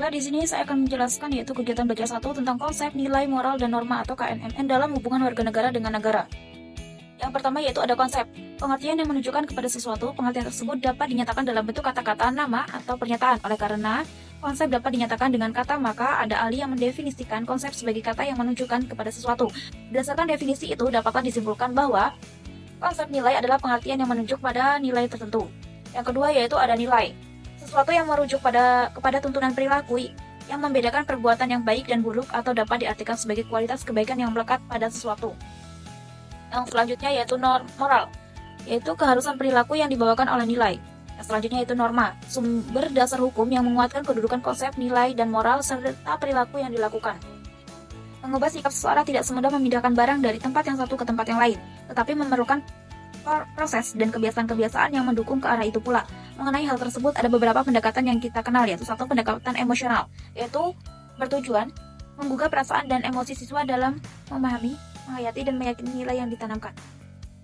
Baiklah, di sini saya akan menjelaskan yaitu kegiatan belajar 1 tentang konsep nilai moral dan norma atau KNMN dalam hubungan warga negara dengan negara. Yang pertama yaitu ada konsep. Pengertian yang menunjukkan kepada sesuatu, pengertian tersebut dapat dinyatakan dalam bentuk kata-kata, nama, atau pernyataan. Oleh karena konsep dapat dinyatakan dengan kata, maka ada ahli yang mendefinisikan konsep sebagai kata yang menunjukkan kepada sesuatu. Berdasarkan definisi itu, dapatlah disimpulkan bahwa konsep nilai adalah pengertian yang menunjuk pada nilai tertentu. Yang kedua yaitu ada nilai. Sesuatu yang merujuk kepada tuntunan perilaku yang membedakan perbuatan yang baik dan buruk atau dapat diartikan sebagai kualitas kebaikan yang melekat pada sesuatu. Yang selanjutnya yaitu moral, yaitu keharusan perilaku yang dibawakan oleh nilai. Yang selanjutnya yaitu norma, sumber dasar hukum yang menguatkan kedudukan konsep nilai dan moral serta perilaku yang dilakukan. Mengubah sikap seseorang tidak semudah memindahkan barang dari tempat yang satu ke tempat yang lain, tetapi memerlukan proses dan kebiasaan-kebiasaan yang mendukung ke arah itu pula. Mengenai hal tersebut ada beberapa pendekatan yang kita kenal, yaitu satu pendekatan emosional, yaitu bertujuan menggugah perasaan dan emosi siswa dalam memahami, menghayati, dan meyakini nilai yang ditanamkan.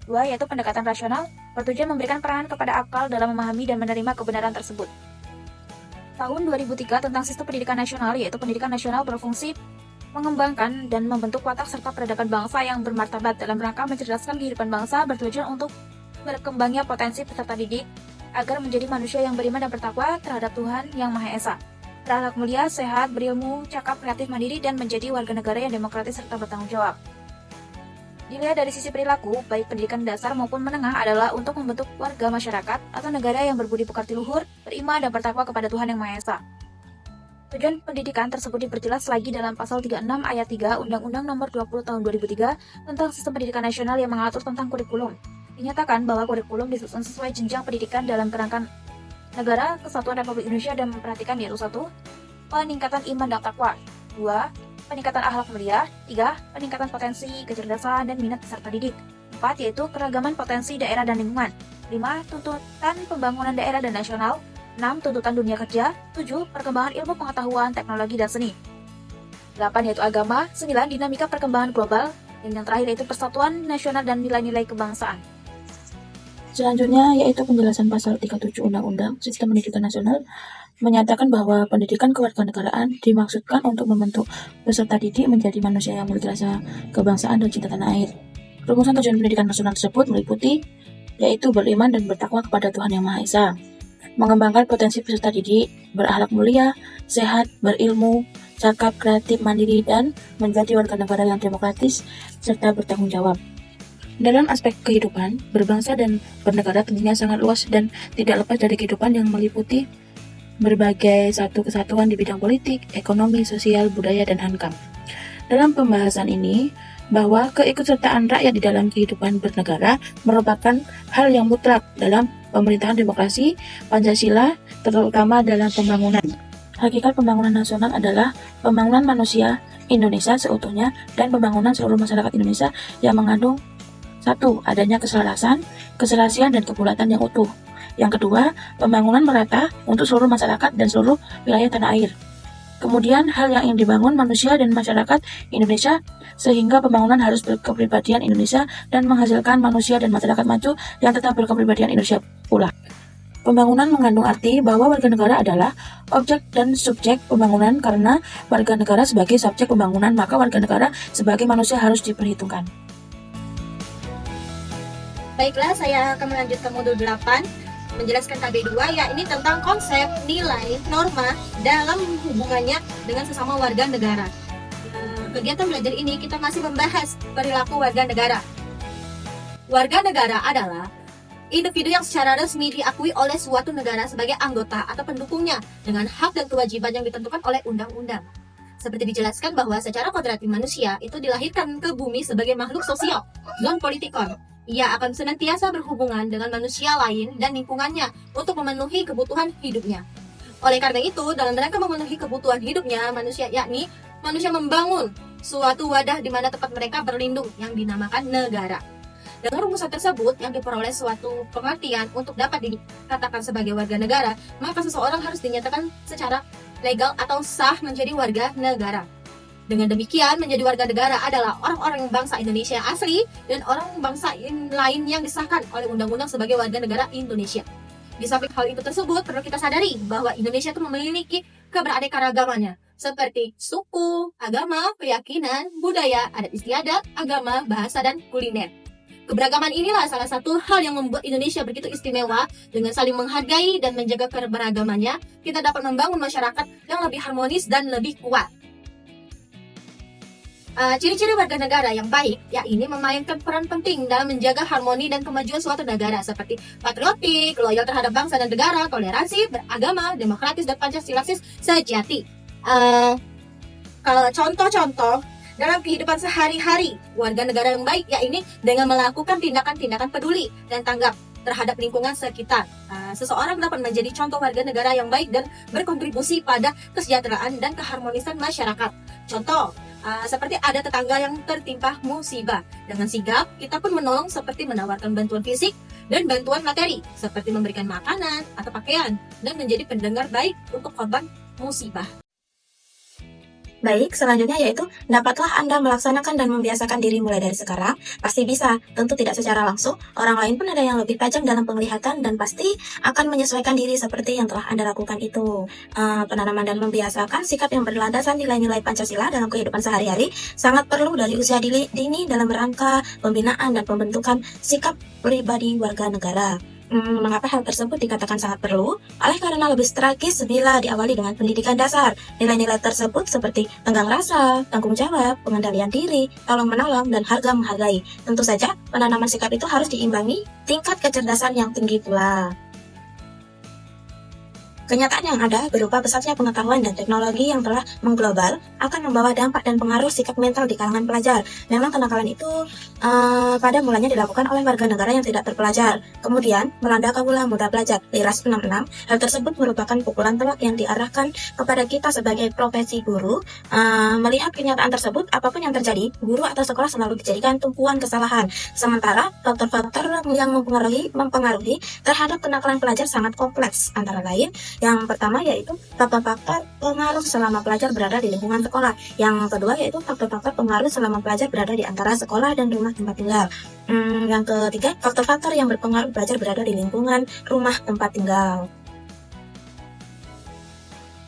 Dua, yaitu pendekatan rasional, bertujuan memberikan peran kepada akal dalam memahami dan menerima kebenaran tersebut. Tahun 2003 tentang sistem pendidikan nasional, yaitu pendidikan nasional berfungsi mengembangkan dan membentuk watak serta peradaban bangsa yang bermartabat dalam rangka mencerdaskan kehidupan bangsa, bertujuan untuk berkembangnya potensi peserta didik agar menjadi manusia yang beriman dan bertakwa terhadap Tuhan Yang Maha Esa, berakhlak mulia, sehat, berilmu, cakap, kreatif, mandiri, dan menjadi warga negara yang demokratis serta bertanggung jawab. Dilihat dari sisi perilaku, baik pendidikan dasar maupun menengah adalah untuk membentuk warga masyarakat atau negara yang berbudi pekerti luhur, beriman, dan bertakwa kepada Tuhan Yang Maha Esa. Tujuan pendidikan tersebut diperjelas lagi dalam pasal 36 ayat 3 Undang-Undang Nomor 20 Tahun 2003 tentang Sistem Pendidikan Nasional yang mengatur tentang kurikulum. Dinyatakan bahwa kurikulum disusun sesuai jenjang pendidikan dalam kerangka negara kesatuan Republik Indonesia dan memperhatikan yaitu 1. Peningkatan iman dan takwa, 2. Peningkatan akhlak mulia, 3. Peningkatan potensi, kecerdasan, dan minat peserta didik, 4. Yaitu keragaman potensi daerah dan lingkungan, 5. Tuntutan pembangunan daerah dan nasional, 6. Tuntutan dunia kerja, 7. Perkembangan ilmu pengetahuan, teknologi, dan seni, 8. Yaitu agama, 9. Dinamika perkembangan global, dan yang terakhir yaitu persatuan nasional dan nilai-nilai kebangsaan. Selanjutnya yaitu penjelasan pasal 37 Undang-Undang Sistem Pendidikan Nasional menyatakan bahwa pendidikan kewarganegaraan dimaksudkan untuk membentuk peserta didik menjadi manusia yang memiliki rasa kebangsaan dan cinta tanah air. Rumusan tujuan pendidikan nasional tersebut meliputi yaitu beriman dan bertakwa kepada Tuhan Yang Maha Esa, mengembangkan potensi peserta didik, berakhlak mulia, sehat, berilmu, cakap, kreatif, mandiri, dan menjadi warga negara yang demokratis serta bertanggung jawab. Dalam aspek kehidupan, berbangsa dan bernegara tentunya sangat luas dan tidak lepas dari kehidupan yang meliputi berbagai satu kesatuan di bidang politik, ekonomi, sosial, budaya, dan hankam. Dalam pembahasan ini, bahwa keikutsertaan rakyat di dalam kehidupan bernegara merupakan hal yang mutlak dalam pemerintahan demokrasi Pancasila, terutama dalam pembangunan. Hakikat pembangunan nasional adalah pembangunan manusia Indonesia seutuhnya dan pembangunan seluruh masyarakat Indonesia yang mengandung 1. Adanya keselarasan, keserasian, dan kebulatan yang utuh. Yang kedua, pembangunan merata untuk seluruh masyarakat dan seluruh wilayah tanah air. Kemudian, hal yang ingin dibangun manusia dan masyarakat Indonesia sehingga pembangunan harus berkepribadian Indonesia dan menghasilkan manusia dan masyarakat maju yang tetap berkepribadian Indonesia pula. Pembangunan mengandung arti bahwa warga negara adalah objek dan subjek pembangunan karena warga negara sebagai subjek pembangunan, maka warga negara sebagai manusia harus diperhitungkan. Baiklah, saya akan melanjut ke modul 8 menjelaskan KB2, ya ini tentang konsep, nilai, norma dalam hubungannya dengan sesama warga negara. Kegiatan belajar ini kita masih membahas perilaku warga negara. Warga negara adalah individu yang secara resmi diakui oleh suatu negara sebagai anggota atau pendukungnya dengan hak dan kewajiban yang ditentukan oleh undang-undang. Seperti dijelaskan bahwa secara kodrati manusia itu dilahirkan ke bumi sebagai makhluk sosial, non politikon. Ia akan senantiasa berhubungan dengan manusia lain dan lingkungannya untuk memenuhi kebutuhan hidupnya. Oleh karena itu, dalam rangka memenuhi kebutuhan hidupnya manusia, yakni manusia membangun suatu wadah di mana tempat mereka berlindung yang dinamakan negara. Dengan rumusan tersebut yang diperoleh suatu pengertian untuk dapat dikatakan sebagai warga negara, maka seseorang harus dinyatakan secara legal atau sah menjadi warga negara. Dengan demikian, menjadi warga negara adalah orang-orang bangsa Indonesia asli dan orang bangsa lain yang disahkan oleh undang-undang sebagai warga negara Indonesia. Di samping hal itu tersebut, perlu kita sadari bahwa Indonesia itu memiliki keberadaan seperti suku, agama, keyakinan, budaya, adat istiadat, agama, bahasa, dan kuliner. Keberagaman inilah salah satu hal yang membuat Indonesia begitu istimewa. Dengan saling menghargai dan menjaga keberagamannya, kita dapat membangun masyarakat yang lebih harmonis dan lebih kuat. Ciri-ciri warga negara yang baik, yakni memainkan peran penting dalam menjaga harmoni dan kemajuan suatu negara, seperti patriotik, loyal terhadap bangsa dan negara, toleransi, beragama, demokratis, dan Pancasilasis sejati. Kalau contoh-contoh dalam kehidupan sehari-hari, warga negara yang baik yakni dengan melakukan tindakan-tindakan peduli dan tanggap terhadap lingkungan sekitar. Seseorang dapat menjadi contoh warga negara yang baik dan berkontribusi pada kesejahteraan dan keharmonisan masyarakat. Contoh, seperti ada tetangga yang tertimpa musibah. Dengan sigap, kita pun menolong seperti menawarkan bantuan fisik dan bantuan materi, seperti memberikan makanan atau pakaian, dan menjadi pendengar baik untuk korban musibah. Baik, selanjutnya yaitu dapatlah Anda melaksanakan dan membiasakan diri mulai dari sekarang. Pasti bisa, tentu tidak secara langsung. Orang lain pun ada yang lebih tajam dalam penglihatan dan pasti akan menyesuaikan diri seperti yang telah Anda lakukan itu. Penanaman dan membiasakan sikap yang berlandasan nilai-nilai Pancasila dalam kehidupan sehari-hari sangat perlu dari usia dini dalam rangka pembinaan dan pembentukan sikap pribadi warga negara. Mengapa hal tersebut dikatakan sangat perlu? Oleh karena lebih strategis bila diawali dengan pendidikan dasar. Nilai-nilai tersebut seperti tenggang rasa, tanggung jawab, pengendalian diri, tolong-menolong, dan harga menghargai. Tentu saja, penanaman sikap itu harus diimbangi tingkat kecerdasan yang tinggi pula. Kenyataan yang ada berupa pesatnya pengetahuan dan teknologi yang telah mengglobal akan membawa dampak dan pengaruh sikap mental di kalangan pelajar. Memang kenakalan itu pada mulanya dilakukan oleh warga negara yang tidak terpelajar. Kemudian melanda kaula muda pelajar. Liras 66, hal tersebut merupakan pukulan telak yang diarahkan kepada kita sebagai profesi guru. Melihat kenyataan tersebut, apapun yang terjadi, guru atau sekolah selalu dijadikan tumpuan kesalahan. Sementara faktor-faktor yang mempengaruhi terhadap kenakalan pelajar sangat kompleks, antara lain yang pertama yaitu faktor-faktor pengaruh selama pelajar berada di lingkungan sekolah. Yang kedua yaitu faktor-faktor pengaruh selama pelajar berada di antara sekolah dan rumah tempat tinggal. Yang ketiga, faktor-faktor yang berpengaruh pelajar berada di lingkungan rumah tempat tinggal.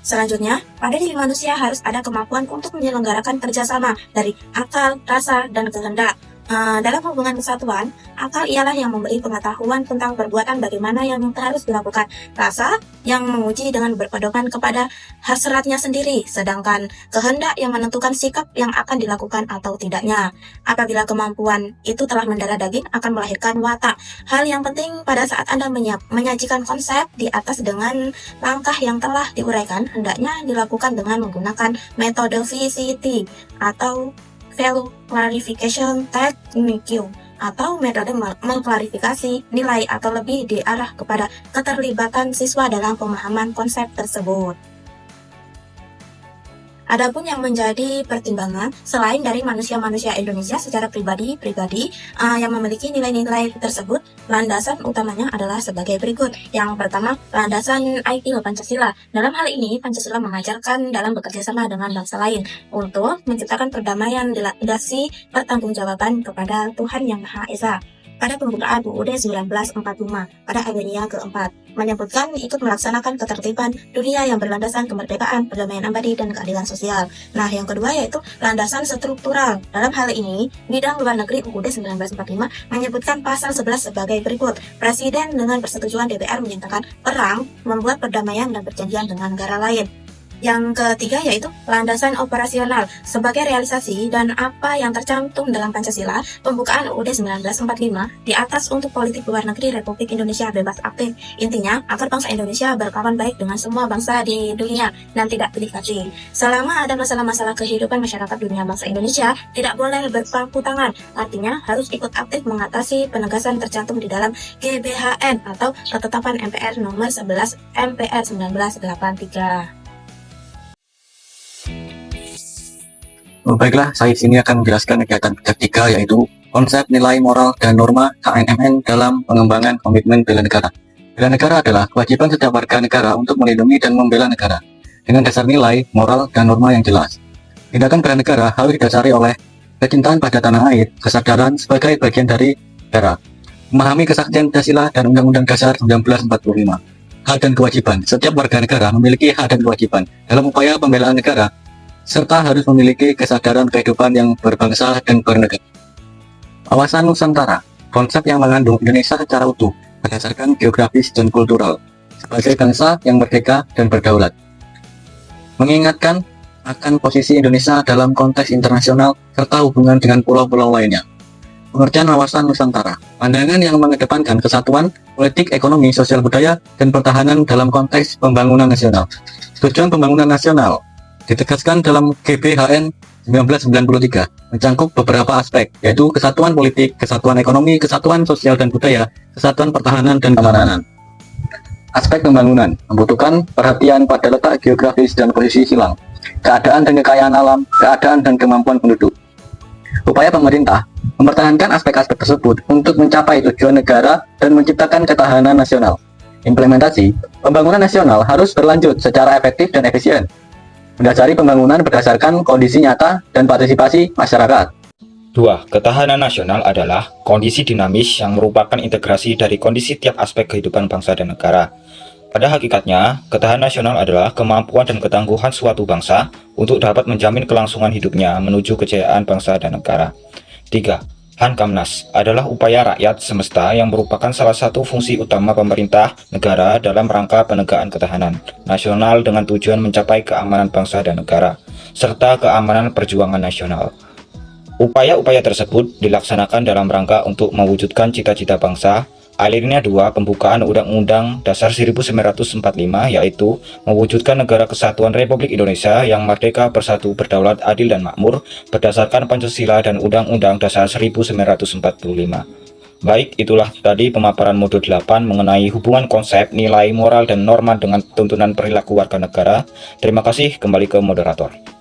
Selanjutnya, pada diri manusia harus ada kemampuan untuk menyelenggarakan kerjasama dari akal, rasa, dan kehendak. Dalam hubungan kesatuan, akal ialah yang memberi pengetahuan tentang perbuatan bagaimana yang harus dilakukan. Rasa yang menguji dengan berpedoman kepada hasratnya sendiri, sedangkan kehendak yang menentukan sikap yang akan dilakukan atau tidaknya. Apabila kemampuan itu telah mendarah daging, akan melahirkan watak. Hal yang penting pada saat Anda menyajikan konsep di atas dengan langkah yang telah diuraikan, hendaknya dilakukan dengan menggunakan metode VCT atau Value Clarification Technique atau metode mengklarifikasi nilai atau lebih diarah kepada keterlibatan siswa dalam pemahaman konsep tersebut. Adapun yang menjadi pertimbangan selain dari manusia-manusia Indonesia secara pribadi yang memiliki nilai-nilai tersebut, landasan utamanya adalah sebagai berikut. Yang pertama, landasan ideal Pancasila. Dalam hal ini, Pancasila mengajarkan dalam bekerja sama dengan bangsa lain untuk menciptakan perdamaian dilandasi pertanggungjawaban kepada Tuhan Yang Maha Esa. Pada pembukaan UUD 1945 pada alinea keempat menyebutkan ikut melaksanakan ketertiban dunia yang berlandaskan kemerdekaan, perdamaian abadi, dan keadilan sosial. Nah, yang kedua yaitu landasan struktural. Dalam hal ini, bidang luar negeri UUD 1945 menyebutkan pasal 11 sebagai berikut. Presiden dengan persetujuan DPR menyatakan perang, membuat perdamaian dan perjanjian dengan negara lain. Yang ketiga yaitu landasan operasional. Sebagai realisasi dan apa yang tercantum dalam Pancasila, pembukaan UUD 1945 di atas untuk politik luar negeri Republik Indonesia bebas aktif. Intinya, agar bangsa Indonesia berkawan baik dengan semua bangsa di dunia dan tidak pilih kasih. Selama ada masalah-masalah kehidupan masyarakat dunia, bangsa Indonesia tidak boleh berpangku tangan. Artinya, harus ikut aktif mengatasi penegasan tercantum di dalam GBHN atau Ketetapan MPR nomor 11 MPR 1983. Baiklah, saya di sini akan menjelaskan kegiatan ketiga yaitu konsep nilai moral dan norma KNMN dalam pengembangan komitmen bela negara. Bela negara adalah kewajiban setiap warga negara untuk melindungi dan membela negara dengan dasar nilai, moral, dan norma yang jelas. Tindakan bela negara harus didasari oleh kecintaan pada tanah air, kesadaran sebagai bagian dari negara, memahami kesaktian Pancasila dan Undang-Undang Dasar 1945, hak dan kewajiban. Setiap warga negara memiliki hak dan kewajiban dalam upaya pembelaan negara, serta harus memiliki kesadaran kehidupan yang berbangsa dan bernegara. Wawasan Nusantara, konsep yang mengandung Indonesia secara utuh berdasarkan geografis dan kultural sebagai bangsa yang merdeka dan berdaulat. Mengingatkan akan posisi Indonesia dalam konteks internasional serta hubungan dengan pulau-pulau lainnya. Pengertian wawasan Nusantara, pandangan yang mengedepankan kesatuan, politik, ekonomi, sosial budaya, dan pertahanan dalam konteks pembangunan nasional. Tujuan pembangunan nasional ditegaskan dalam GBHN 1993, mencakup beberapa aspek, yaitu kesatuan politik, kesatuan ekonomi, kesatuan sosial dan budaya, kesatuan pertahanan dan keamanan. Aspek pembangunan membutuhkan perhatian pada letak geografis dan posisi silang, keadaan dan kekayaan alam, keadaan dan kemampuan penduduk. Upaya pemerintah mempertahankan aspek-aspek tersebut untuk mencapai tujuan negara dan menciptakan ketahanan nasional. Implementasi pembangunan nasional harus berlanjut secara efektif dan efisien, mendasari pembangunan berdasarkan kondisi nyata dan partisipasi masyarakat. 2. Ketahanan nasional adalah kondisi dinamis yang merupakan integrasi dari kondisi tiap aspek kehidupan bangsa dan negara. Pada hakikatnya, ketahanan nasional adalah kemampuan dan ketangguhan suatu bangsa untuk dapat menjamin kelangsungan hidupnya menuju kejayaan bangsa dan negara. 3. Hankamnas adalah upaya rakyat semesta yang merupakan salah satu fungsi utama pemerintah negara dalam rangka penegakan ketahanan nasional dengan tujuan mencapai keamanan bangsa dan negara, serta keamanan perjuangan nasional. Upaya-upaya tersebut dilaksanakan dalam rangka untuk mewujudkan cita-cita bangsa. Alinia 2 pembukaan Undang-Undang Dasar 1945 yaitu mewujudkan negara kesatuan Republik Indonesia yang merdeka, bersatu, berdaulat, adil dan makmur berdasarkan Pancasila dan Undang-Undang Dasar 1945. Baik, itulah tadi pemaparan modul 8 mengenai hubungan konsep, nilai, moral, dan norma dengan tuntunan perilaku warga negara. Terima kasih, kembali ke moderator.